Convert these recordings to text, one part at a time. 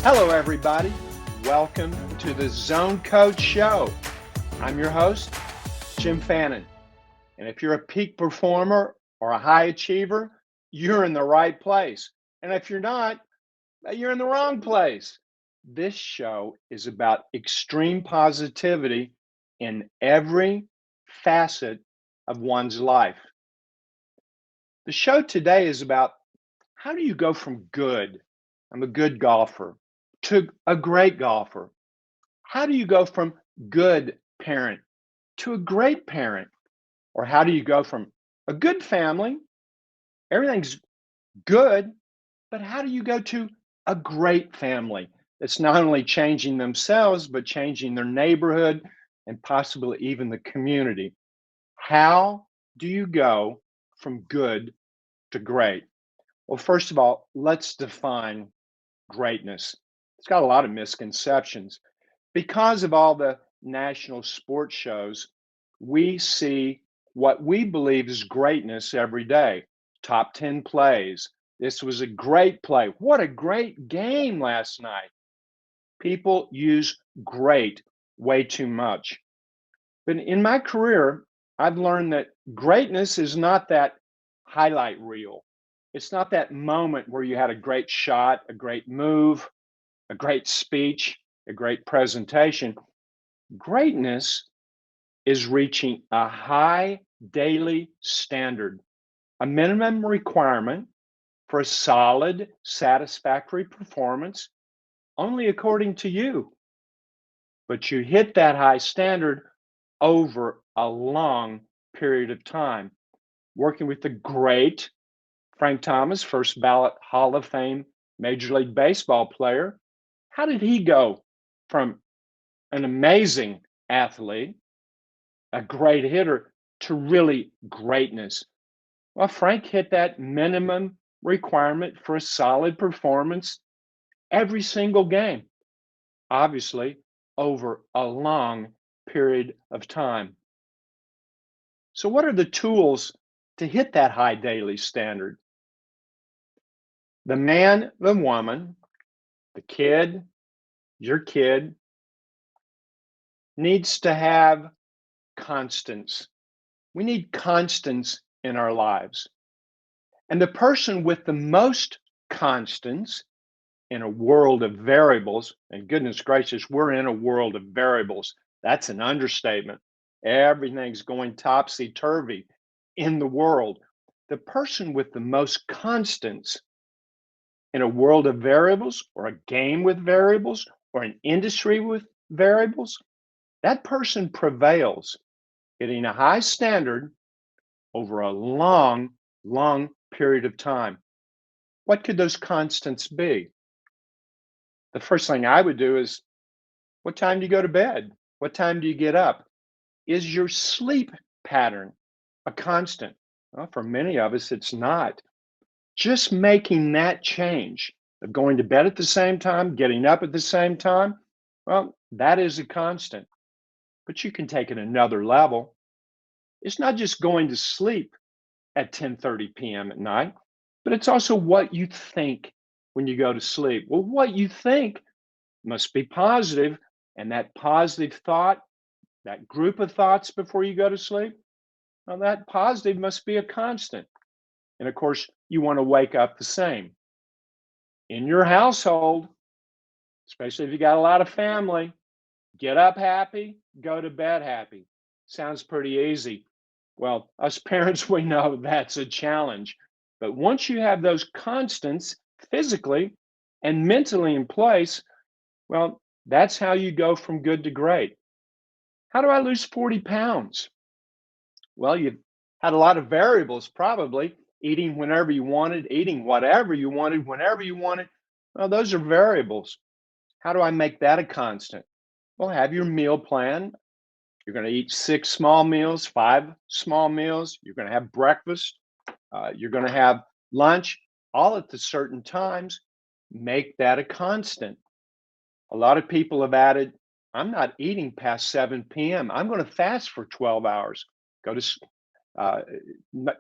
Hello, everybody. Welcome to the ZoneCoach Show. I'm your host, Jim Fannin. And if you're a peak performer or a high achiever, you're in the right place. And if you're not, you're in the wrong place. This show is about extreme positivity in every facet of one's life. The show today is about how do you go from good, I'm a good golfer, to a great golfer? How do you go from good parent to a great parent? Or how do you go from a good family, everything's good, but how do you go to a great family that's not only changing themselves, but changing their neighborhood and possibly even the community? How do you go from good to great? Well, first of all, let's define greatness. It's got a lot of misconceptions. Because of all the national sports shows, we see what we believe is greatness every day. Top 10 plays. This was a great play. What a great game last night. People use great way too much. But in my career, I've learned that greatness is not that highlight reel. It's not that moment where you had a great shot, a great move, a great speech, a great presentation. Greatness is reaching a high daily standard, a minimum requirement for a solid, satisfactory performance, only according to you. But you hit that high standard over a long period of time, working with the great Frank Thomas, first ballot Hall of Fame Major League Baseball player. How did he go from an amazing athlete, a great hitter, to really greatness? Well, Frank hit that minimum requirement for a solid performance every single game, obviously over a long period of time. So, what are the tools to hit that high daily standard? The man, the woman, the kid, your kid needs to have constants. We need constants in our lives. And the person with the most constants in a world of variables, and goodness gracious, we're in a world of variables. That's an understatement. Everything's going topsy-turvy in the world. The person with the most constants in a world of variables, or a game with variables, or an industry with variables, that person prevails, hitting a high standard over a long, long period of time. What could those constants be? The first thing I would do is, what time do you go to bed? What time do you get up? Is your sleep pattern a constant? Well, for many of us, it's not. Just making that change of going to bed at the same time, getting up at the same time, well, that is a constant. But you can take it another level. It's not just going to sleep at 10:30 p.m. at night, but it's also what you think when you go to sleep. Well, what you think must be positive, and that positive thought, that group of thoughts before you go to sleep, well, that positive must be a constant. And of course, you want to wake up the same. In your household, especially if you got a lot of family, get up happy, go to bed happy. Sounds pretty easy. Well, us parents, we know that's a challenge. But once you have those constants physically and mentally in place, well, that's how you go from good to great. How do I lose 40 pounds? Well, you've had a lot of variables, probably eating whenever you wanted, eating whatever you wanted, whenever you wanted. Well, those are variables. How do I make that a constant? Well, have your meal plan. You're going to eat 6 small meals, 5 small meals. You're going to have breakfast. You're going to have lunch, all at the certain times. Make that a constant. A lot of people have added, I'm not eating past 7 p.m. I'm going to fast for 12 hours. Go to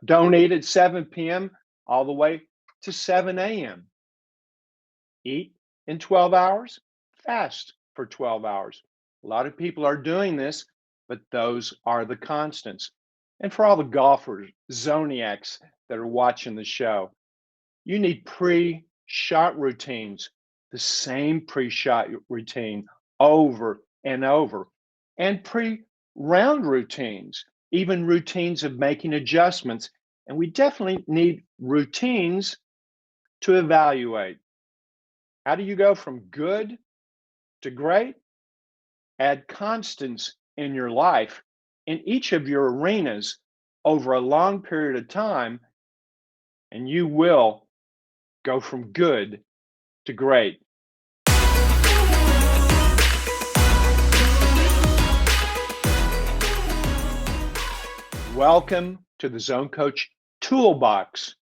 don't eat at 7 p.m. all the way to 7 a.m. Eat in 12 hours, fast for 12 hours. A lot of people are doing this, but those are the constants. And for all the golfers, Zoniacs that are watching the show, you need pre-shot routines, the same pre-shot routine over and over, and pre-round routines, even routines of making adjustments. And we definitely need routines to evaluate. How do you go from good to great? Add constants in your life in each of your arenas over a long period of time, and you will go from good to great. Welcome to the ZoneCoach Toolbox.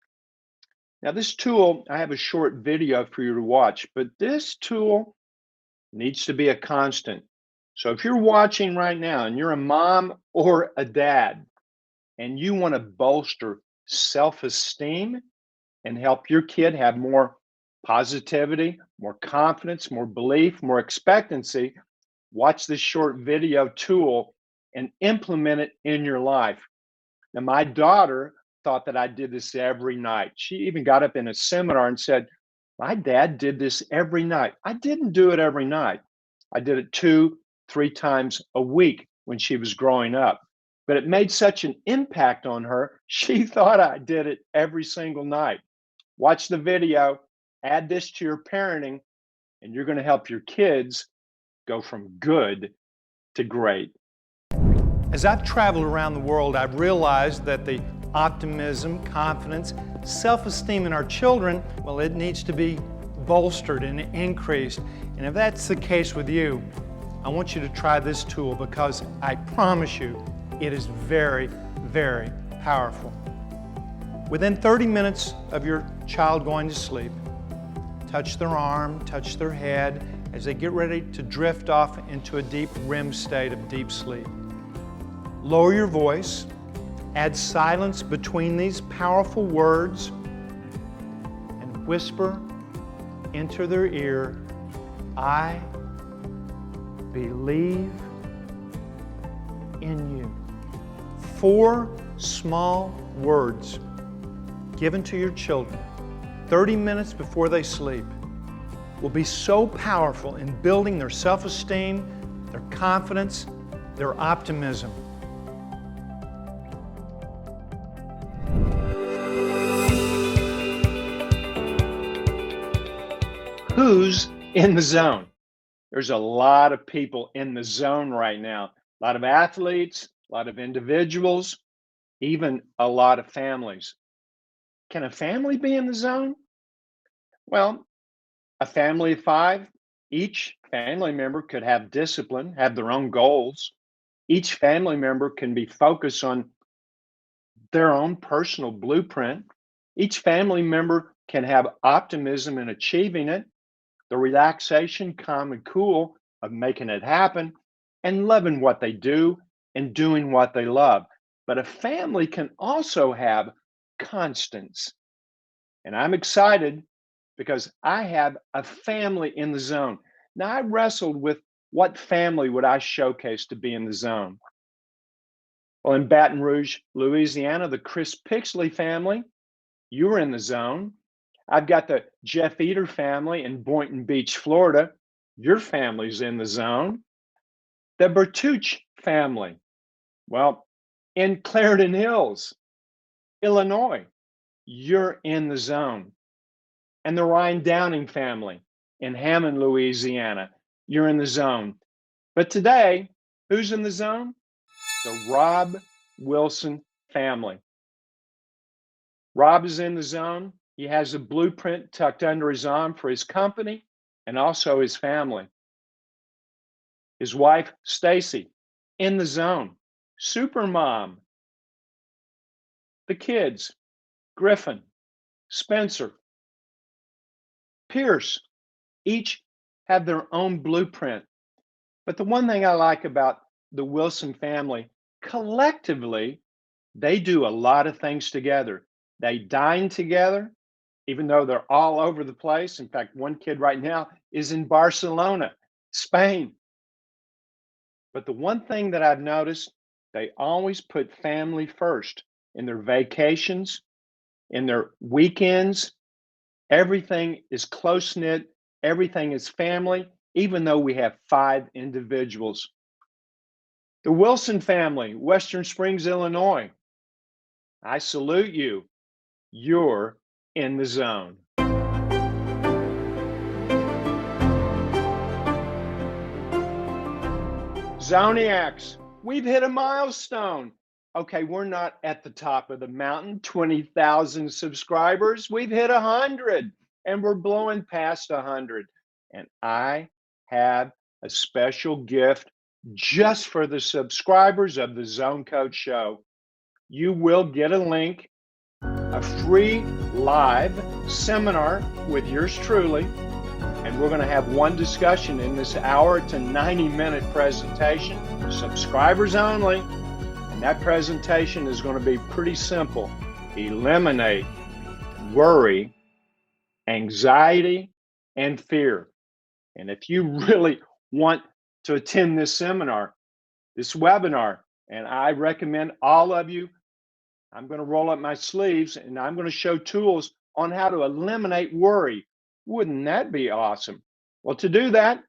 Now, this tool, I have a short video for you to watch, but this tool needs to be a constant. So if you're watching right now and you're a mom or a dad and you want to bolster self-esteem and help your kid have more positivity, more confidence, more belief, more expectancy, watch this short video tool and implement it in your life. Now, my daughter thought that I did this every night. She even got up in a seminar and said, my dad did this every night. I didn't do it every night. I did it 2-3 times a week when she was growing up. But it made such an impact on her, she thought I did it every single night. Watch the video, add this to your parenting, and you're going to help your kids go from good to great. As I've traveled around the world, I've realized that the optimism, confidence, self-esteem in our children, well, it needs to be bolstered and increased. And if that's the case with you, I want you to try this tool because I promise you, it is very, very powerful. Within 30 minutes of your child going to sleep, touch their arm, touch their head as they get ready to drift off into a deep REM state of deep sleep. Lower your voice, add silence between these powerful words, and whisper into their ear, I believe in you. 4 small words given to your children 30 minutes before they sleep will be so powerful in building their self-esteem, their confidence, their optimism. Who's in the zone? There's a lot of people in the zone right now. A lot of athletes, a lot of individuals, even a lot of families. Can a family be in the zone? Well, a family of 5, each family member could have discipline, have their own goals. Each family member can be focused on their own personal blueprint. Each family member can have optimism in achieving it, the relaxation, calm and cool of making it happen, and loving what they do and doing what they love. But a family can also have constants. And I'm excited because I have a family in the zone. Now, I wrestled with what family would I showcase to be in the zone? Well, in Baton Rouge, Louisiana, the Chris Pixley family, you're in the zone. I've got the Jeff Eater family in Boynton Beach, Florida. Your family's in the zone. The Bertucci family, well, in Clarendon Hills, Illinois, you're in the zone. And the Ryan Downing family in Hammond, Louisiana, you're in the zone. But today, who's in the zone? The Rob Wilson family. Rob is in the zone. He has a blueprint tucked under his arm for his company and also his family. His wife, Stacy, in the zone. Super mom. The kids, Griffin, Spencer, Pierce, each have their own blueprint. But the one thing I like about the Wilson family, collectively, they do a lot of things together. They dine together, even though they're all over the place. In fact, one kid right now is in Barcelona, Spain. But the one thing that I've noticed, they always put family first in their vacations, in their weekends. Everything is close knit, everything is family, even though we have 5 individuals. The Wilson family, Western Springs, Illinois. I salute you. You're in the zone. Zoniacs, we've hit a milestone. Okay, we're not at the top of the mountain, 20,000 subscribers. We've hit 100 and we're blowing past 100. And I have a special gift just for the subscribers of the ZoneCoach Show. You will get a link, a free live seminar with yours truly. And we're going to have one discussion in this hour to 90-minute presentation, subscribers only. And that presentation is going to be pretty simple. Eliminate worry, anxiety, and fear. And if you really want to attend this seminar, this webinar, and I recommend all of you, I'm going to roll up my sleeves and I'm going to show tools on how to eliminate worry. Wouldn't that be awesome? Well, to do that,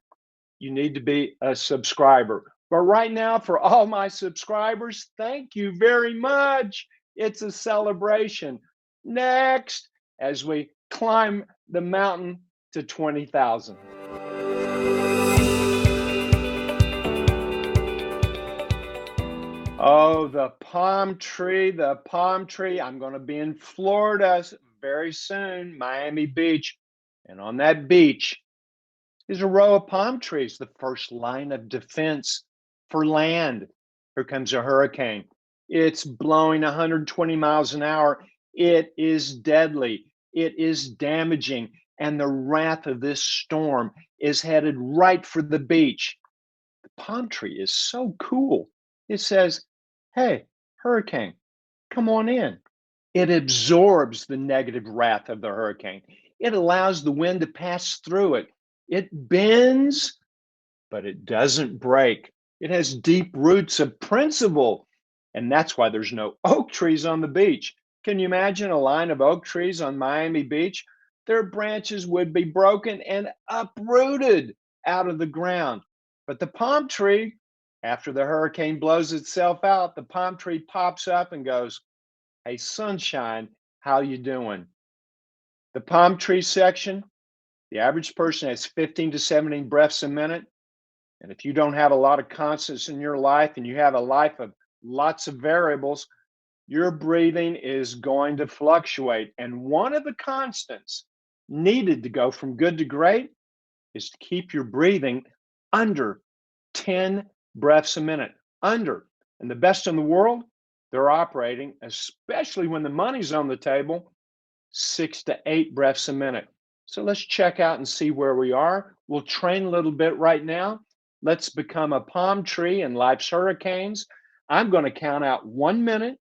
you need to be a subscriber. But right now, for all my subscribers, thank you very much. It's a celebration. Next, as we climb the mountain to 20,000. Oh, the palm tree, the palm tree. I'm going to be in Florida very soon, Miami Beach. And on that beach is a row of palm trees, the first line of defense for land. Here comes a hurricane. It's blowing 120 miles an hour. It is deadly. It is damaging. And the wrath of this storm is headed right for the beach. The palm tree is so cool. It says, hey, hurricane, come on in. It absorbs the negative wrath of the hurricane. It allows the wind to pass through it. It bends, but it doesn't break. It has deep roots of principle. And that's why there's no oak trees on the beach. Can you imagine a line of oak trees on Miami Beach? Their branches would be broken and uprooted out of the ground. But the palm tree, after the hurricane blows itself out, the palm tree pops up and goes, hey, sunshine, how you doing? The palm tree section, the average person has 15 to 17 breaths a minute. And if you don't have a lot of constants in your life and you have a life of lots of variables, your breathing is going to fluctuate. And one of the constants needed to go from good to great is to keep your breathing under 10 breaths a minute. Under. And the best in the world, they're operating, especially when the money's on the table, 6 to 8 breaths a minute. So let's check out and see where we are. We'll train a little bit right now. Let's become a palm tree in life's hurricanes. I'm going to count out 1 minute.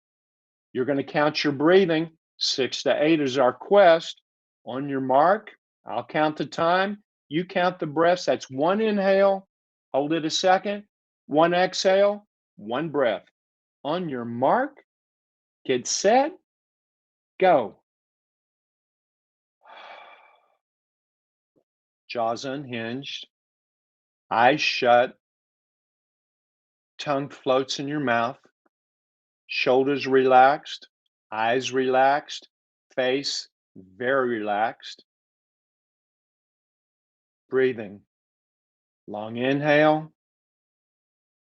You're going to count your breathing. 6 to 8 is our quest. On your mark, I'll count the time. You count the breaths. That's 1 inhale. Hold it a second. 1 exhale. 1 breath. On your mark, get set, go. Jaws unhinged, eyes shut, tongue floats in your mouth, shoulders relaxed, eyes relaxed, face very relaxed. Breathing. Long inhale,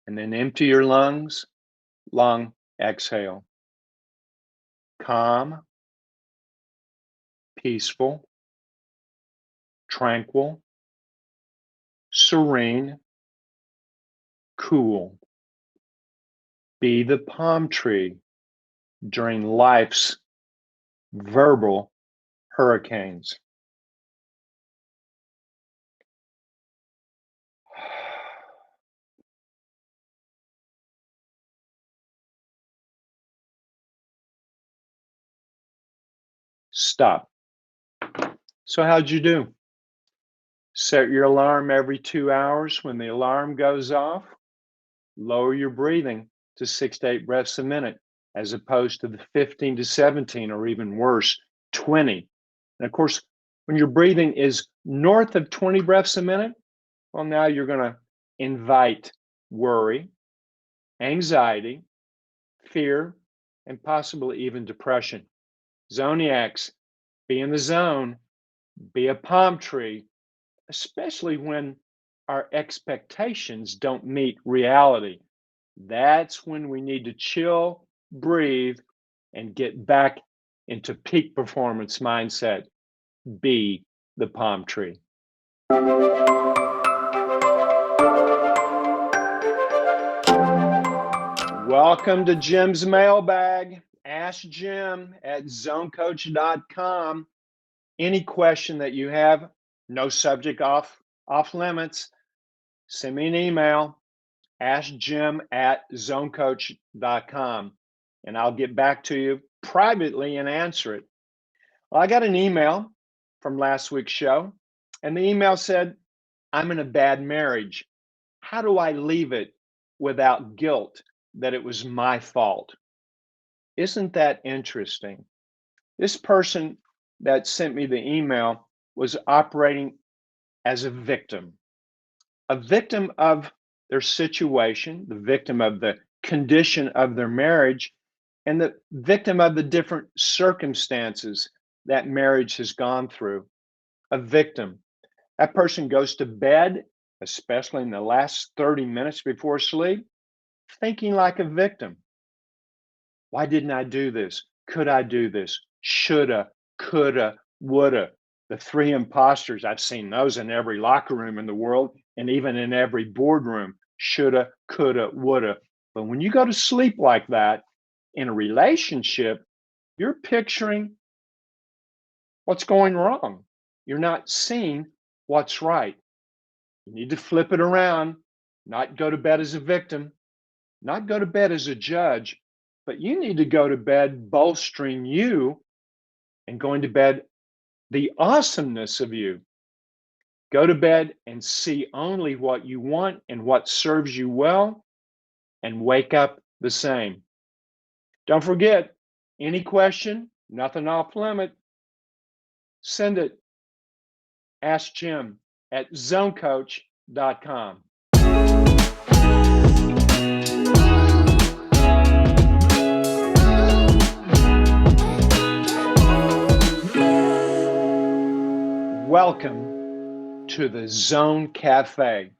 and then empty your lungs. Long exhale. Calm, peaceful, tranquil, serene, cool. Be the palm tree during life's verbal hurricanes. Stop. So how'd you do? Set your alarm every 2 hours. When the alarm goes off, lower your breathing to 6 to 8 breaths a minute, as opposed to the 15 to 17, or even worse, 20. And of course, when your breathing is north of 20 breaths a minute, well, now you're going to invite worry, anxiety, fear, and possibly even depression. Zoniacs, be in the zone, be a palm tree, especially when our expectations don't meet reality. That's when we need to chill, breathe, and get back into peak performance mindset. Be the palm tree. Welcome to Jim's Mailbag. Ask Jim at ZoneCoach.com. Any question that you have, no subject off limits, send me an email. Ask Jim at ZoneCoach.com, and I'll get back to you privately and answer it. Well, I got an email from last week's show, and the email said, I'm in a bad marriage. How do I leave it without guilt that it was my fault? Isn't that interesting? This person that sent me the email was operating as a victim of their situation, the victim of the condition of their marriage, and the victim of the different circumstances that marriage has gone through. A victim. That person goes to bed, especially in the last 30 minutes before sleep, thinking like a victim. Why didn't I do this? Could I do this? Shoulda, coulda, woulda. The three imposters, I've seen those in every locker room in the world and even in every boardroom. Shoulda, coulda, woulda. But when you go to sleep like that in a relationship, you're picturing what's going wrong. You're not seeing what's right. You need to flip it around, not go to bed as a victim, not go to bed as a judge, but you need to go to bed bolstering you and going to bed the awesomeness of you. Go to bed and see only what you want and what serves you well, and wake up the same. Don't forget, any question, nothing off limit, send it. Ask Jim at ZoneCoach.com. Welcome to the Zone Cafe.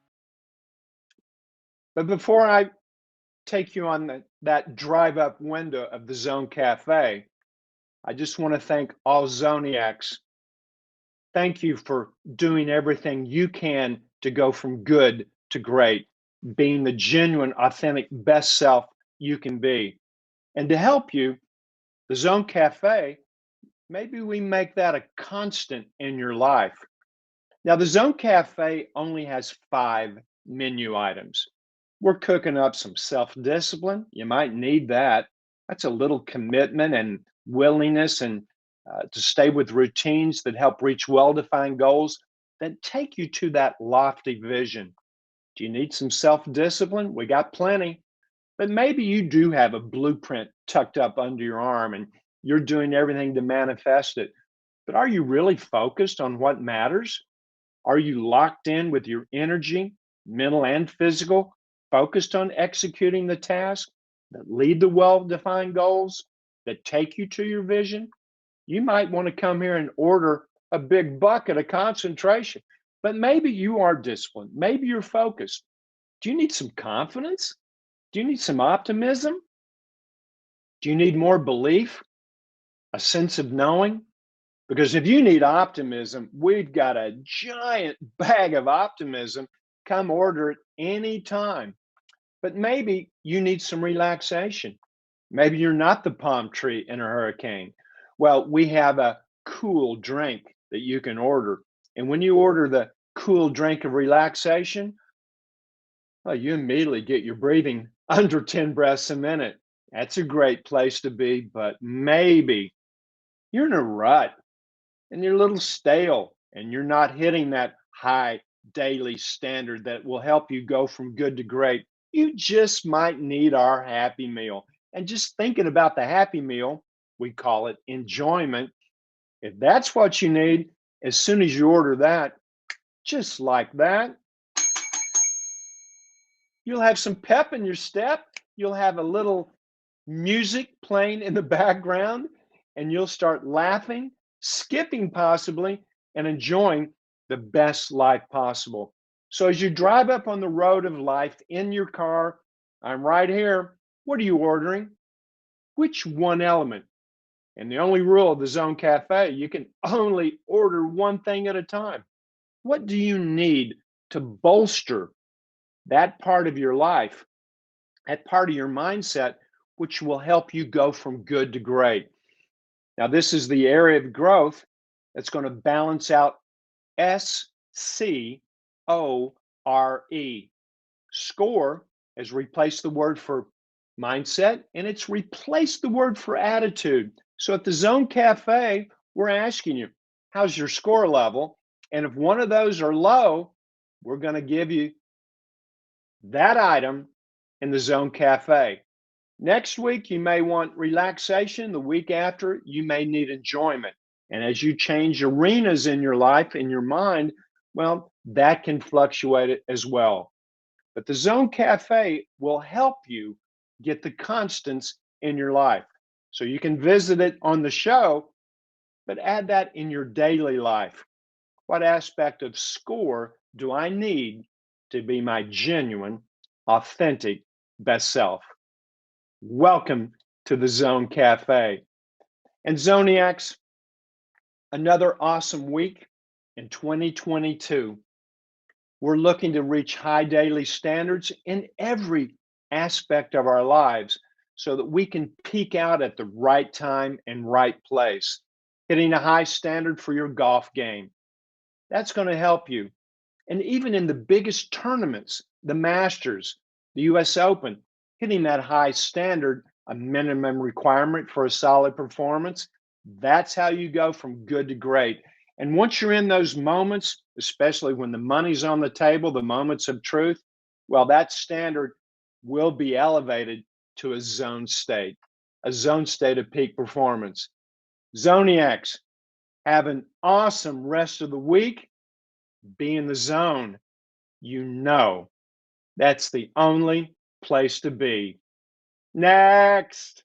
But before I take you on that drive-up window of the Zone Cafe, I just want to thank all Zoniacs. Thank you for doing everything you can to go from good to great, being the genuine, authentic, best self you can be. And to help you, the Zone Cafe, maybe we make that a constant in your life. Now, the Zone Cafe only has 5 menu items. We're cooking up some self-discipline. You might need that. That's a little commitment and willingness and to stay with routines that help reach well-defined goals that take you to that lofty vision. Do you need some self-discipline? We got plenty. But maybe you do have a blueprint tucked up under your arm and you're doing everything to manifest it. But are you really focused on what matters? Are you locked in with your energy, mental and physical, focused on executing the tasks that lead to well-defined goals that take you to your vision? You might want to come here and order a big bucket of concentration, but maybe you are disciplined. Maybe you're focused. Do you need some confidence? Do you need some optimism? Do you need more belief? A sense of knowing? Because if you need optimism, we've got a giant bag of optimism. Come order it anytime. But maybe you need some relaxation. Maybe you're not the palm tree in a hurricane. Well, we have a cool drink that you can order. And when you order the cool drink of relaxation, well, you immediately get your breathing under 10 breaths a minute. That's a great place to be, but maybe you're in a rut. and you're a little stale and you're not hitting that high daily standard that will help you go from good to great, you just might need our Happy Meal. And just thinking about the Happy Meal, we call it enjoyment. If that's what you need, as soon as you order that, just like that, you'll have some pep in your step. You'll have a little music playing in the background, and you'll start laughing, skipping possibly, and enjoying the best life possible. So as you drive up on the road of life in your car, I'm right here. What are you ordering? Which one element? And the only rule of the Zone Cafe, you can only order one thing at a time. What do you need to bolster that part of your life, that part of your mindset, which will help you go from good to great? Now, this is the area of growth that's going to balance out SCORE. Score has replaced the word for mindset and it's replaced the word for attitude. So at the Zone Cafe, we're asking you, how's your score level? And if one of those are low, we're going to give you that item in the Zone Cafe. Next week, you may want relaxation. The week after, you may need enjoyment. And as you change arenas in your life, in your mind, well, that can fluctuate as well. But the Zone Cafe will help you get the constants in your life. So you can visit it on the show, but add that in your daily life. What aspect of score do I need to be my genuine, authentic best self? Welcome to the Zone Cafe. And Zoniacs, another awesome week in 2022. We're looking to reach high daily standards in every aspect of our lives so that we can peak out at the right time and right place. Hitting a high standard for your golf game. That's going to help you. And even in the biggest tournaments, the Masters, the US Open, hitting that high standard, a minimum requirement for a solid performance, that's how you go from good to great. And once you're in those moments, especially when the money's on the table, the moments of truth, well, that standard will be elevated to a zone state of peak performance. Zoniacs, have an awesome rest of the week. Be in the zone. You know that's the only place to be. Next.